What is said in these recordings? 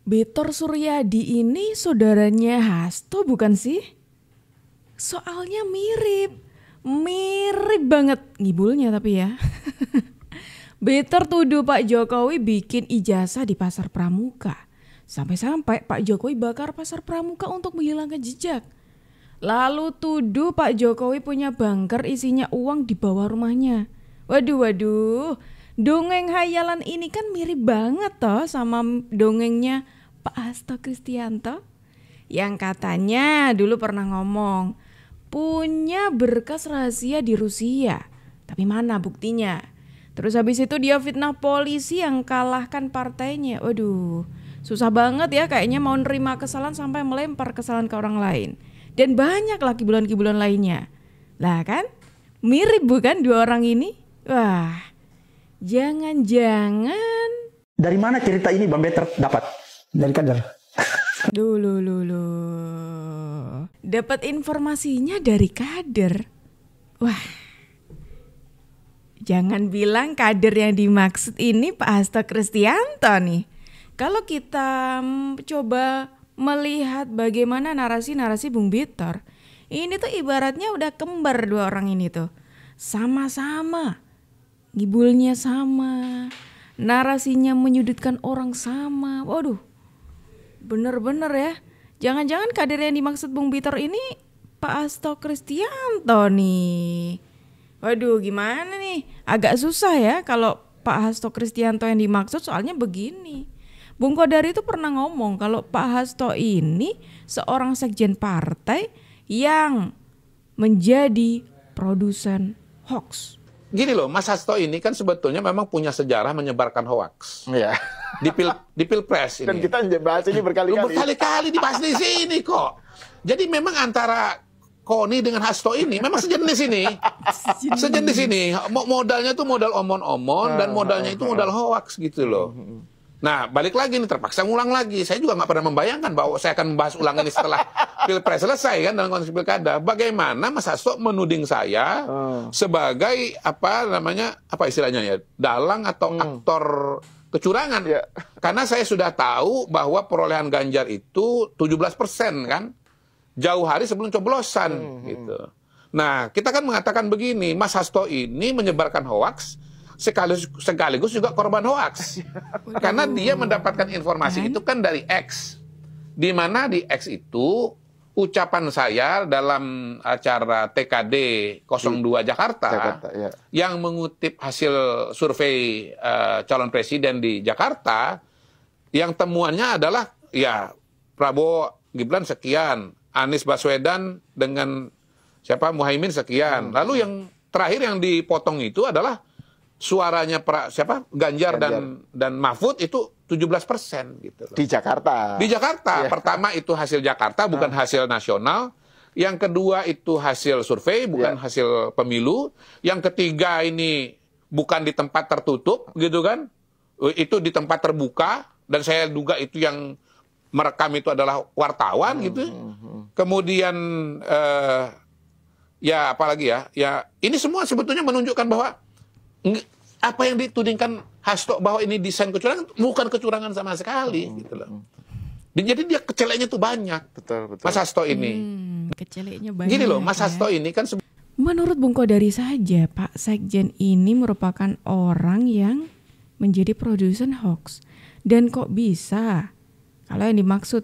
Betor Suryadi ini saudaranya Hasto bukan sih? Soalnya mirip banget ngibulnya tapi ya. Betor tuduh Pak Jokowi bikin ijazah di Pasar Pramuka. Sampai-sampai Pak Jokowi bakar Pasar Pramuka untuk menghilangkan jejak. Lalu tuduh Pak Jokowi punya bunker isinya uang di bawah rumahnya. Waduh, dongeng hayalan ini kan mirip banget toh sama dongengnya Pak Hasto Kristianto. Yang katanya dulu pernah ngomong punya berkas rahasia di Rusia. Tapi mana buktinya? Terus habis itu dia fitnah polisi yang kalahkan partainya. Waduh, susah banget ya kayaknya mau nerima kesalahan sampai melempar kesalahan ke orang lain. Dan banyak lagi kibulan-kibulan lainnya. Lah kan? Mirip bukan dua orang ini? Wah, jangan-jangan. Dari mana cerita ini Bang Betor dapat? Dari kader. Dulu. Dapat informasinya dari kader. Wah. Jangan bilang kader yang dimaksud ini Pak Hasto Kristianto nih. Kalau kita coba melihat bagaimana narasi-narasi Bung Betor, ini tuh ibaratnya udah kembar dua orang ini tuh. Sama-sama, ngibulnya sama, narasinya menyudutkan orang sama. Waduh, bener-bener ya. Jangan-jangan kader yang dimaksud Bung Betor ini Pak Hasto Kristianto nih. Waduh, gimana nih? Agak susah ya kalau Pak Hasto Kristianto yang dimaksud, soalnya begini. Bung Kodari itu pernah ngomong kalau Pak Hasto ini seorang sekjen partai yang menjadi produsen hoax. Gini loh, Mas Hasto ini kan sebetulnya memang punya sejarah menyebarkan hoax. Iya. Di Pilpres ini. Dan kita bahas ini berkali-kali. Berkali-kali dibahas di sini kok. Jadi memang antara Koni dengan Hasto ini memang sejenis ini. Sejenis ini. Modalnya tuh modal omon-omon dan modalnya itu modal hoax gitu loh. Nah, balik lagi nih, terpaksa ngulang lagi. Saya juga nggak pernah membayangkan bahwa saya akan membahas ulang ini setelah Pilpres selesai kan dalam konteks pilkada. Bagaimana Mas Hasto menuding saya sebagai apa istilahnya ya, dalang atau aktor kecurangan. Karena saya sudah tahu bahwa perolehan Ganjar itu 17% kan. Jauh hari sebelum coblosan gitu. Nah, kita kan mengatakan begini, Mas Hasto ini menyebarkan hoaks sekaligus juga korban hoaks. Karena dia mendapatkan informasi itu kan dari X. Di mana di X itu ucapan saya dalam acara TKD 02 Jakarta yang mengutip hasil survei calon presiden di Jakarta, yang temuannya adalah ya Prabowo Gibran sekian, Anies Baswedan dengan Muhaimin sekian. Lalu yang terakhir yang dipotong itu adalah suaranya Ganjar dan Mahfud itu 17% gitu loh. Di Jakarta. Di Jakarta. Pertama itu hasil Jakarta, bukan hasil nasional. Yang kedua itu hasil survei, bukan hasil pemilu. Yang ketiga ini bukan di tempat tertutup gitu kan. Itu di tempat terbuka, dan saya duga itu yang merekam itu adalah wartawan gitu. Kemudian ya apalagi ya ini semua sebetulnya menunjukkan bahwa apa yang ditudingkan Hasto bahwa ini desain kecurangan, bukan kecurangan sama sekali gitu loh. Jadi dia keceleknya tuh banyak. Betul. Mas Hasto ini. Keceleknya banyak. Gini loh, Mas Hasto ini kan menurut Bung Kodari saja, Pak Sekjen ini merupakan orang yang menjadi produsen hoax. Dan kok bisa kalau yang dimaksud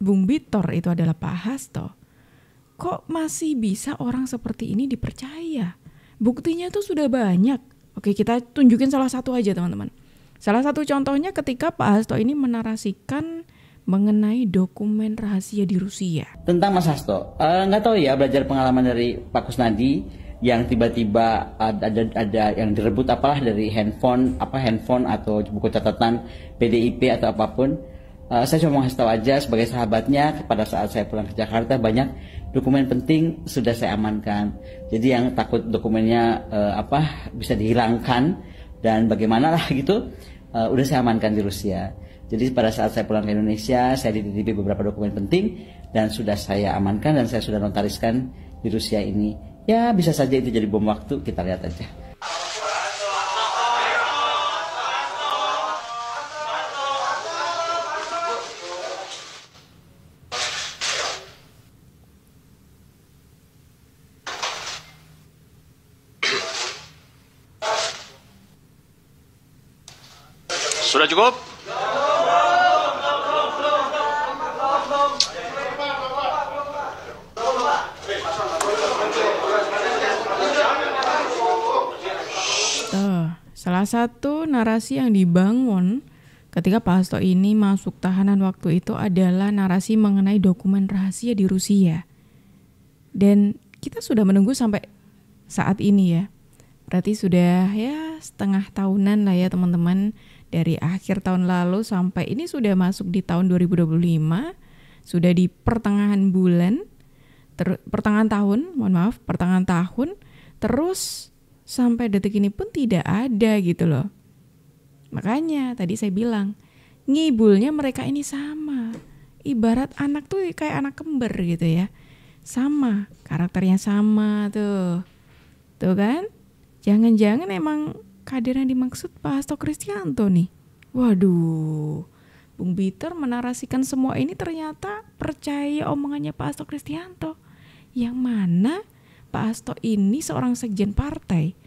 Bung Betor itu adalah Pak Hasto, kok masih bisa orang seperti ini dipercaya? Buktinya tuh sudah banyak. Oke, kita tunjukin salah satu aja teman-teman. Salah satu contohnya ketika Pak Hasto ini menarasikan mengenai dokumen rahasia di Rusia. Tentang Mas Hasto, nggak tahu ya, belajar pengalaman dari Pak Kusnadi yang tiba-tiba ada yang direbut apalah dari handphone atau buku catatan PDIP atau apapun. Saya cuma ngasih tahu aja sebagai sahabatnya, pada saat saya pulang ke Jakarta banyak dokumen penting sudah saya amankan. Jadi yang takut dokumennya bisa dihilangkan dan bagaimana lah gitu, udah saya amankan di Rusia. Jadi pada saat saya pulang ke Indonesia, saya dititipi beberapa dokumen penting dan sudah saya amankan dan saya sudah notariskan di Rusia ini. Ya bisa saja itu jadi bom waktu, kita lihat aja. Sudah cukup? Salah satu narasi yang dibangun ketika Pak Hasto ini masuk tahanan waktu itu adalah narasi mengenai dokumen rahasia di Rusia. Dan kita sudah menunggu sampai saat ini ya. Berarti sudah ya setengah tahunan lah ya teman-teman. Dari akhir tahun lalu sampai ini sudah masuk di tahun 2025. Sudah di pertengahan bulan, pertengahan tahun. Terus sampai detik ini pun tidak ada gitu loh. Makanya tadi saya bilang, ngibulnya mereka ini sama. Ibarat anak tuh kayak anak kembar gitu ya. Sama, karakternya sama tuh. Tuh kan? Jangan-jangan emang kader yang dimaksud Pak Hasto Kristianto nih. Waduh, Bung Peter menarasikan semua ini ternyata percaya omongannya Pak Hasto Kristianto. Yang mana Pak Hasto ini seorang sekjen partai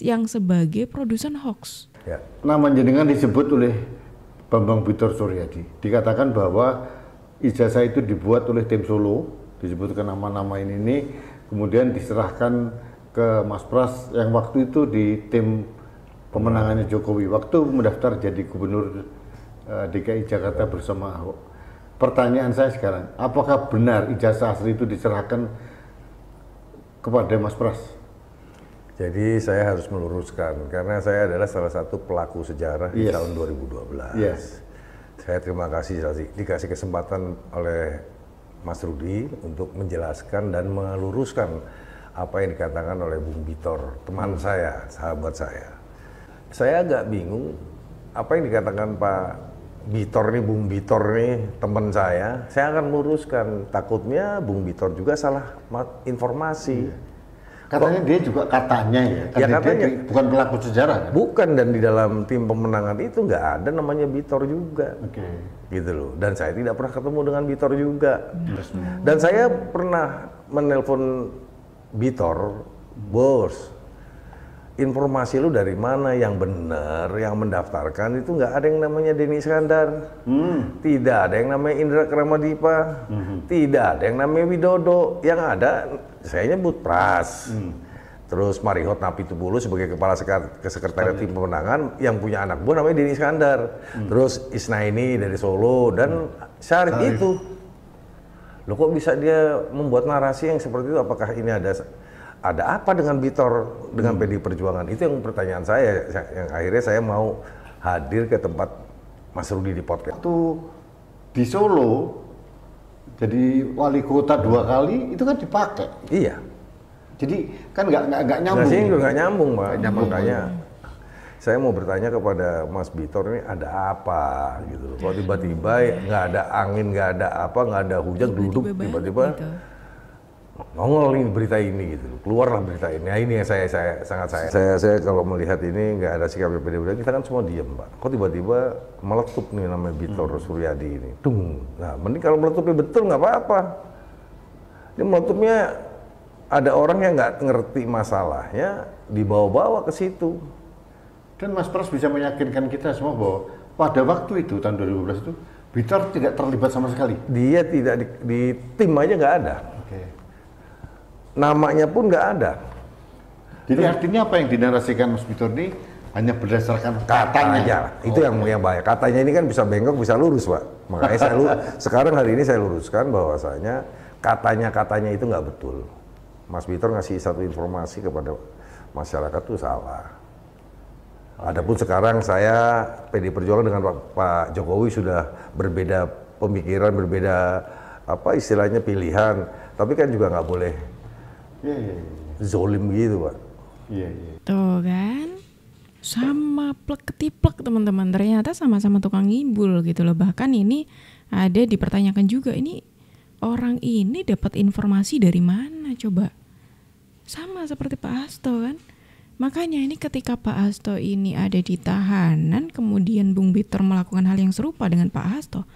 yang sebagai produsen hoax. Ya, nama jenengan disebut oleh Bambang Bitor Suryadi. Dikatakan bahwa ijazah itu dibuat oleh tim Solo, disebutkan nama-nama ini, kemudian diserahkan ke Mas Pras yang waktu itu di tim pemenangannya Jokowi, waktu mendaftar jadi gubernur DKI Jakarta bersama Ahok. Pertanyaan saya sekarang, apakah benar ijazah asli itu diserahkan kepada Mas Pras? Jadi saya harus meluruskan karena saya adalah salah satu pelaku sejarah di tahun 2012. Saya terima kasih dikasih kesempatan oleh Mas Rudi untuk menjelaskan dan meluruskan apa yang dikatakan oleh Bung Bitor, teman saya, sahabat saya. Saya agak bingung apa yang dikatakan Pak Bitor nih, Bung Bitor nih, teman saya akan meluruskan. Takutnya Bung Bitor juga salah informasi. Katanya dia juga katanya ya katanya dia bukan pelaku sejarah kan? Bukan, dan di dalam tim pemenangan itu nggak ada namanya Bitor juga. Gitu loh. Dan saya tidak pernah ketemu dengan Bitor juga. Dan saya pernah menelpon Bitor, bos, informasi lu dari mana yang benar, yang mendaftarkan itu nggak ada yang namanya Denny Iskandar, tidak ada yang namanya Indra Kramadipa, tidak ada yang namanya Widodo, yang ada saya nyebut Pras, terus Marihot Napitupulu sebagai kepala sekretariat tim pemenangan yang punya anak buah namanya Denny Iskandar, terus Isnaini dari Solo dan Syarif itu. Loh kok bisa dia membuat narasi yang seperti itu? Apakah ini ada apa dengan Bitor dengan PDI Perjuangan? Itu yang pertanyaan saya, yang akhirnya saya mau hadir ke tempat Mas Rudi di podcast. Waktu di Solo jadi wali kota 2 kali itu kan dipakai. Iya. Jadi kan nggak nyambung. Nggak nyambung, Pak. Makanya saya mau bertanya kepada Mas Bitor ini ada apa gitu. Kalau tiba-tiba nggak ada angin, nggak ada apa, nggak ada hujan, duduk tiba-tiba nongol nih berita ini gitu, keluarlah berita ini. Nah, ini yang saya kalau melihat ini nggak ada sikap berbeda-beda, kita kan semua diem, Pak. Kok tiba-tiba meletup nih namanya Bitor Suryadi ini, nah mending kalau meletupnya betul nggak apa-apa. Ini meletupnya ada orang yang nggak ngerti masalahnya dibawa-bawa ke situ. Dan Mas Pras bisa meyakinkan kita semua bahwa pada waktu itu tahun 2012 itu Bitor tidak terlibat sama sekali. Dia tidak di tim aja nggak ada. Namanya pun nggak ada. Jadi artinya apa yang dinarasikan Mas Bitor ini hanya berdasarkan katanya. Itu yang bahaya. Katanya ini kan bisa bengkok, bisa lurus, Pak. Makanya sekarang hari ini saya luruskan bahwasanya katanya itu nggak betul. Mas Bitor ngasih satu informasi kepada masyarakat itu salah. Adapun sekarang saya PDI Perjuangan dengan Pak Jokowi sudah berbeda pemikiran, berbeda apa istilahnya pilihan. Tapi kan juga nggak boleh zolim gitu, Pak. Tuh kan, sama plek ketiplek teman-teman. Ternyata sama-sama tukang ngibul gitu loh. Bahkan ini ada dipertanyakan juga, ini orang ini dapat informasi dari mana coba? Sama seperti Pak Hasto kan. Makanya ini ketika Pak Hasto ini ada di tahanan, kemudian Bung Bitor melakukan hal yang serupa dengan Pak Hasto,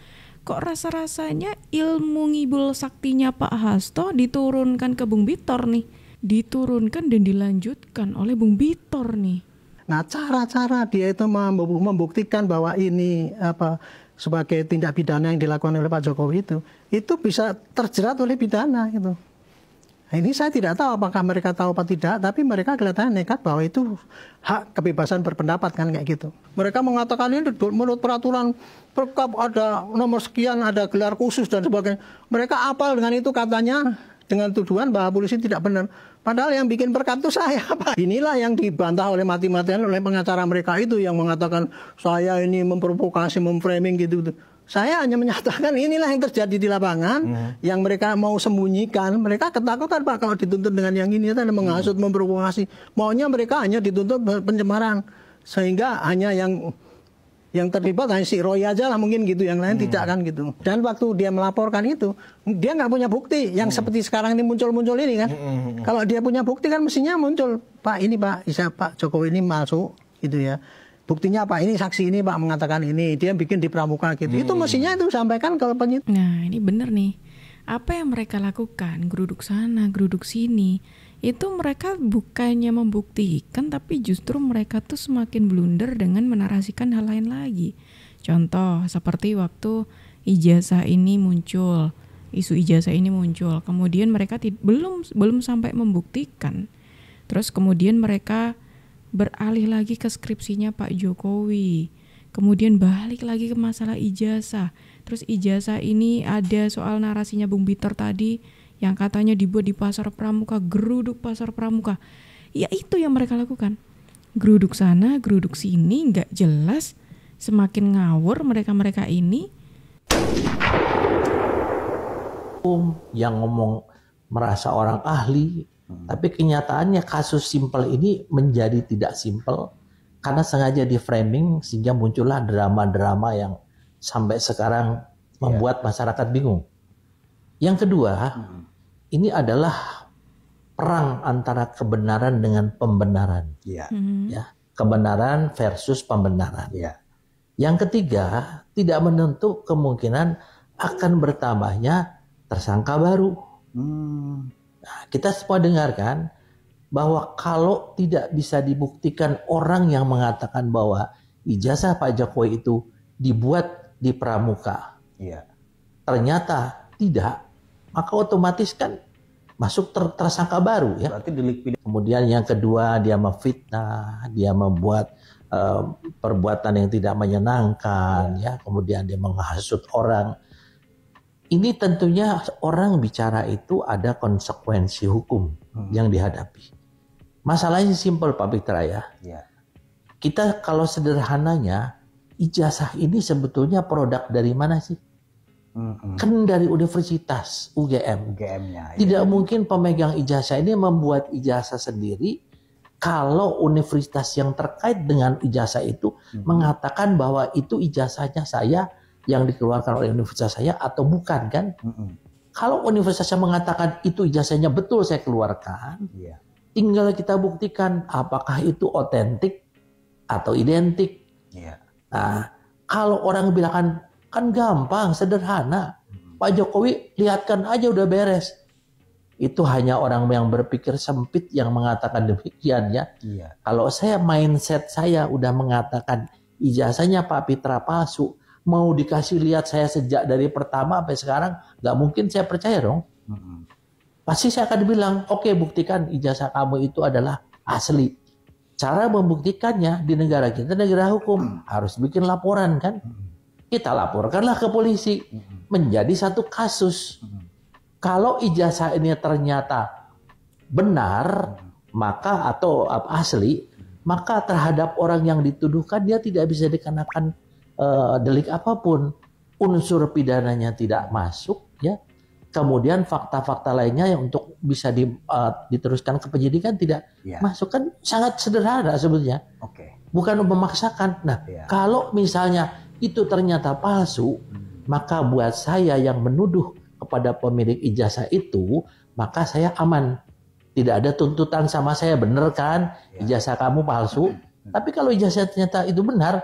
kok rasa-rasanya ilmu ngibul saktinya Pak Hasto diturunkan ke Bung Bitor nih, diturunkan dan dilanjutkan oleh Bung Bitor nih. Nah, cara-cara dia itu membuktikan bahwa ini sebagai tindak pidana yang dilakukan oleh Pak Jokowi itu bisa terjerat oleh pidana gitu. Nah, ini saya tidak tahu apakah mereka tahu apa tidak, tapi mereka kelihatannya nekat bahwa itu hak kebebasan berpendapat kan kayak gitu. Mereka mengatakan ini menurut peraturan Perkap ada nomor sekian, ada gelar khusus dan sebagainya. Mereka apal dengan itu katanya dengan tuduhan bahwa polisi tidak benar. Padahal yang bikin perkap itu saya, Pak. Inilah yang dibantah oleh mati-matian oleh pengacara mereka itu yang mengatakan saya ini memprovokasi, memframing gitu. Saya hanya menyatakan inilah yang terjadi di lapangan, yang mereka mau sembunyikan. Mereka ketakutan, Pak, kalau dituntut dengan yang ini, itu menghasut, memprovokasi. Maunya mereka hanya dituntut pencemaran. Sehingga hanya yang terlibat hanya si Roy aja lah mungkin gitu, yang lain tidak kan gitu. Dan waktu dia melaporkan itu, dia nggak punya bukti yang seperti sekarang ini muncul-muncul ini kan. Kalau dia punya bukti kan mestinya muncul, Pak ini Pak Jokowi ini masuk gitu ya. Buktinya apa? Ini saksi ini Pak mengatakan ini, dia bikin di pramuka gitu. Itu mestinya itu sampaikan ke penyidik. Nah, ini bener nih. Apa yang mereka lakukan, geruduk sana, geruduk sini, itu mereka bukannya membuktikan, tapi justru mereka tuh semakin blunder dengan menarasikan hal lain lagi. Contoh, seperti waktu ijazah ini muncul, isu ijazah ini muncul, kemudian mereka belum sampai membuktikan. Terus kemudian mereka beralih lagi ke skripsinya Pak Jokowi, kemudian balik lagi ke masalah ijazah. Terus ijazah ini ada soal narasinya Bung Bitor tadi yang katanya dibuat di Pasar Pramuka, geruduk Pasar Pramuka. Ya itu yang mereka lakukan, geruduk sana, geruduk sini, nggak jelas, semakin ngawur mereka ini. Yang ngomong merasa orang ahli, tapi kenyataannya kasus simpel ini menjadi tidak simpel karena sengaja di framing sehingga muncullah drama-drama yang sampai sekarang membuat masyarakat bingung. Yang kedua, ini adalah perang antara kebenaran dengan pembenaran. Ya, kebenaran versus pembenaran. Yang ketiga, tidak menutup kemungkinan akan bertambahnya tersangka baru. Nah, kita semua dengarkan bahwa kalau tidak bisa dibuktikan orang yang mengatakan bahwa ijazah Pak Jokowi itu dibuat di pramuka, ternyata tidak, maka otomatis kan masuk tersangka baru ya. Berarti dilikuidasi. Kemudian yang kedua, dia memfitnah, dia membuat perbuatan yang tidak menyenangkan ya. Kemudian dia menghasut orang. Ini tentunya orang bicara itu ada konsekuensi hukum yang dihadapi. Masalahnya simpel Pak Pitra ya. Kita kalau sederhananya, ijazah ini sebetulnya produk dari mana sih? Kan dari universitas UGM. Tidak mungkin pemegang ijazah ini membuat ijazah sendiri kalau universitas yang terkait dengan ijazah itu mengatakan bahwa itu ijazahnya saya yang dikeluarkan oleh universitas saya atau bukan kan? Kalau universitas yang mengatakan itu ijazahnya betul saya keluarkan, tinggal kita buktikan apakah itu otentik atau identik. Nah, kalau orang bilang kan gampang, sederhana, Pak Jokowi lihatkan aja udah beres. Itu hanya orang yang berpikir sempit yang mengatakan demikian ya. Kalau saya mindset saya udah mengatakan ijazahnya Pak Pitra palsu, mau dikasih lihat saya sejak dari pertama sampai sekarang, nggak mungkin saya percaya dong. Pasti saya akan bilang, oke, buktikan ijazah kamu itu adalah asli. Cara membuktikannya di negara kita, negara hukum, harus bikin laporan kan. Kita laporkanlah ke polisi, menjadi satu kasus. Kalau ijazah ini ternyata benar, maka atau asli, maka terhadap orang yang dituduhkan dia tidak bisa dikenakan delik apapun, unsur pidananya tidak masuk ya. Kemudian fakta-fakta lainnya yang untuk bisa diteruskan ke penyidikan tidak masuk, kan sangat sederhana sebetulnya. Bukan memaksakan. Nah, kalau misalnya itu ternyata palsu, maka buat saya yang menuduh kepada pemilik ijazah itu, maka saya aman. Tidak ada tuntutan sama saya, bener kan? Ijazah kamu palsu. Tapi kalau ijazah ternyata itu benar,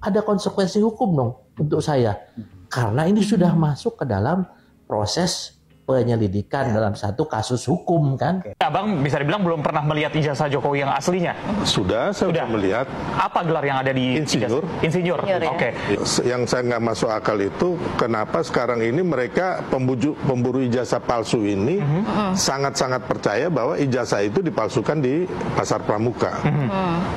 ada konsekuensi hukum dong untuk saya. Karena ini sudah masuk ke dalam proses penyelidikan dalam satu kasus hukum kan. Abang bisa dibilang belum pernah melihat ijazah Jokowi yang aslinya. Sudah, saya sudah melihat. Apa gelar yang ada di Insinyur? Insinyur. Oke. Yang saya nggak masuk akal itu kenapa sekarang ini mereka pemburu ijazah palsu ini sangat-sangat percaya bahwa ijazah itu dipalsukan di pasar pramuka.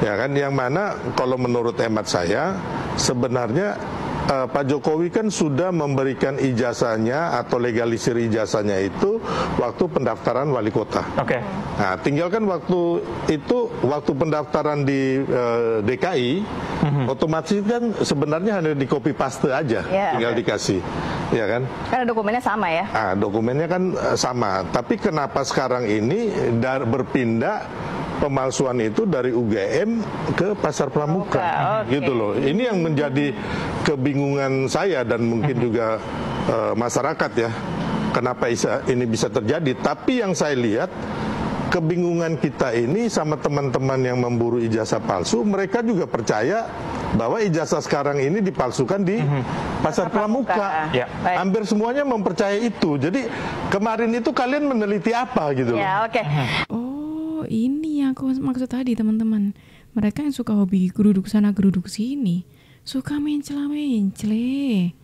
Ya kan, yang mana kalau menurut hemat saya sebenarnya Pak Jokowi kan sudah memberikan ijazahnya atau legalisir ijazahnya itu waktu pendaftaran wali kota. Oke. Nah, tinggal kan waktu pendaftaran di DKI, otomatis kan sebenarnya hanya di copy paste aja, tinggal dikasih, ya kan? Karena dokumennya sama ya? Ah, dokumennya kan sama. Tapi kenapa sekarang ini berpindah pemalsuan itu dari UGM ke pasar pramuka, gitu loh. Ini yang menjadi kebingungan saya dan mungkin juga masyarakat ya. Kenapa ini bisa terjadi? Tapi yang saya lihat kebingungan kita ini sama teman-teman yang memburu ijazah palsu, mereka juga percaya bahwa ijazah sekarang ini dipalsukan di pasar pramuka. Ya. Hampir semuanya mempercayai itu. Jadi kemarin itu kalian meneliti apa gitu loh? Ya, oke. Oh, ini yang aku maksud tadi teman-teman. Mereka yang suka hobi geruduk sana geruduk sini, suka mencela-mencela.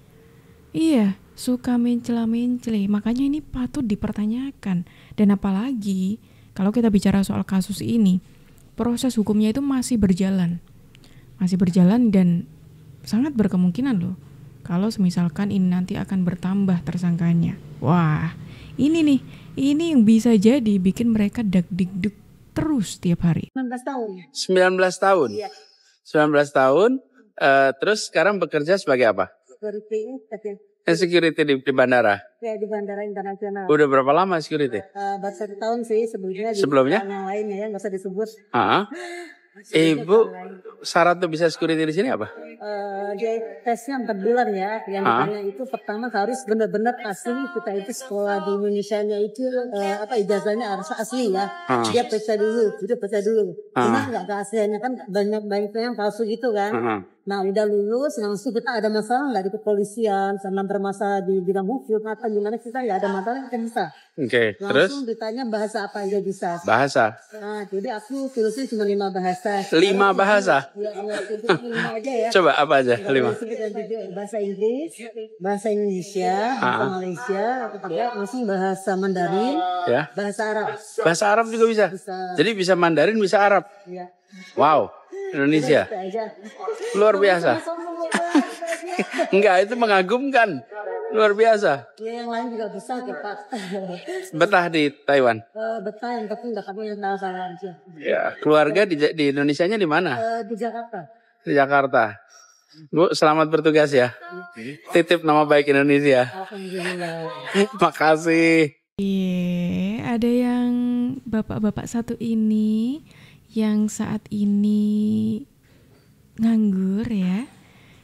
Iya, suka mencela-mencela. Makanya ini patut dipertanyakan. Dan apalagi kalau kita bicara soal kasus ini, proses hukumnya itu masih berjalan. Masih berjalan dan sangat berkemungkinan loh kalau misalkan ini nanti akan bertambah tersangkanya. Wah, ini nih, ini yang bisa jadi bikin mereka dag-dig-dug terus tiap hari. 19 tahun. 19 tahun? Iya. 19 tahun, terus sekarang bekerja sebagai apa? Security di bandara? Ya, di bandara internasional. Udah berapa lama security? Baru 1 tahun sih sebelumnya. Sebelumnya? Yang lainnya ya, nggak usah disebut. Ibu, syarat tuh bisa security di sini apa? Dia tesnya 4 bulan ya. Yang ditanya itu pertama harus benar-benar asli. Kita itu sekolah di Indonesia-nya itu ijazahnya harus asli ya. Dia periksa dulu, Cuma nggak keasliannya kan banyak yang palsu gitu kan. Nah udah lulus langsung kita ada masalah nggak di kepolisian sama bermasalah di bidang hukum atau gimana, kita nggak ada masalah kita bisa. Oke, langsung terus? ditanya bahasa apa aja bisa. Bahasa? Nah jadi aku tulisnya cuma 5 bahasa. 5 bahasa? Ya, 5 aja ya. Coba apa aja 5? Bahasa Inggris, bahasa Indonesia, bahasa Malaysia, langsung bahasa Mandarin, ya. Bahasa Arab. Bahasa Arab juga bisa? Jadi bisa Mandarin, bisa Arab? Ya. Wow, Indonesia. Luar biasa. Enggak, itu mengagumkan. Luar biasa. Ya, yang lain juga bisa Pak. Betah di Taiwan? Betah, yang penting enggak kamu yang tahu salah aja. Ya, keluarga di Indonesianya di mana? Di Jakarta. Di Jakarta. Bu, selamat bertugas ya. Titip nama baik Indonesia. Alhamdulillah. Makasih. Iya, ada yang bapak-bapak satu ini yang saat ini nganggur ya.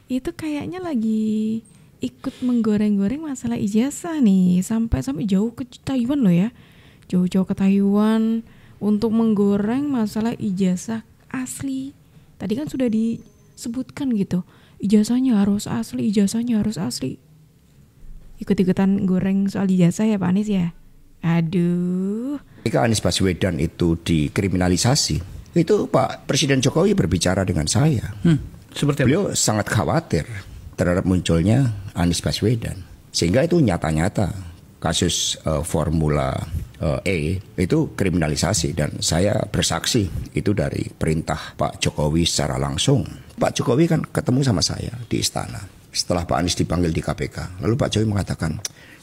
Itu kayaknya lagi ikut menggoreng-goreng masalah ijazah nih, sampai jauh ke Taiwan loh ya. Jauh-jauh ke Taiwan untuk menggoreng masalah ijazah asli. Tadi kan sudah disebutkan gitu. Ijazahnya harus asli, ijazahnya harus asli. Ikut-ikutan goreng soal ijazah ya Pak Anies ya. Aduh. Ketika Anies Baswedan itu dikriminalisasi, itu Pak Presiden Jokowi berbicara dengan saya. Beliau sangat khawatir terhadap munculnya Anies Baswedan. Sehingga itu nyata-nyata kasus Formula E itu kriminalisasi, dan saya bersaksi itu dari perintah Pak Jokowi secara langsung. Pak Jokowi kan ketemu sama saya di istana setelah Pak Anies dipanggil di KPK. Lalu Pak Jokowi mengatakan,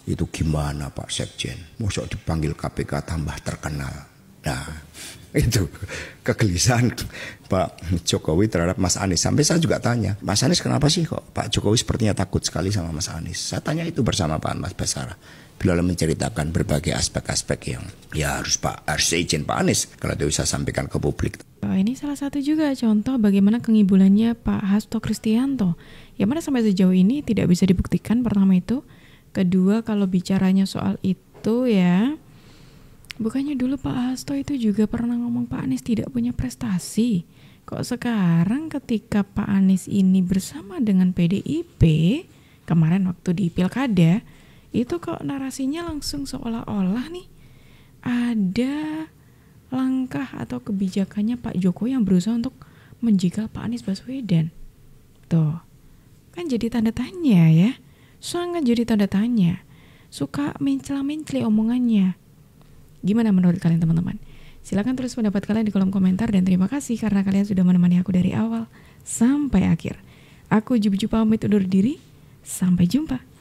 itu gimana Pak Sekjen, mosok dipanggil KPK tambah terkenal. Nah itu kegelisahan Pak Jokowi terhadap Mas Anies. Sampai saya juga tanya, Mas Anies kenapa sih kok Pak Jokowi sepertinya takut sekali sama Mas Anies. Saya tanya itu bersama Pak Mas Basara. Beliau menceritakan berbagai aspek-aspek yang ya harus izin Pak Anies kalau itu bisa sampaikan ke publik. Ini salah satu juga contoh bagaimana kengibulannya Pak Hasto Kristianto, yang mana sampai sejauh ini tidak bisa dibuktikan. Pertama itu, kedua kalau bicaranya soal itu ya, bukannya dulu Pak Hasto itu juga pernah ngomong Pak Anies tidak punya prestasi. Kok sekarang ketika Pak Anies ini bersama dengan PDIP kemarin waktu di Pilkada, Itu kok narasinya langsung seolah-olah nih ada langkah atau kebijakannya Pak Jokowi yang berusaha untuk menjegal Pak Anies Baswedan. Tuh, kan jadi tanda tanya ya. Sangat jadi tanda tanya. Suka mencela-menceli omongannya. Gimana menurut kalian teman-teman? Silakan tulis pendapat kalian di kolom komentar dan terima kasih karena kalian sudah menemani aku dari awal sampai akhir. Aku Juju pamit undur diri. Sampai jumpa.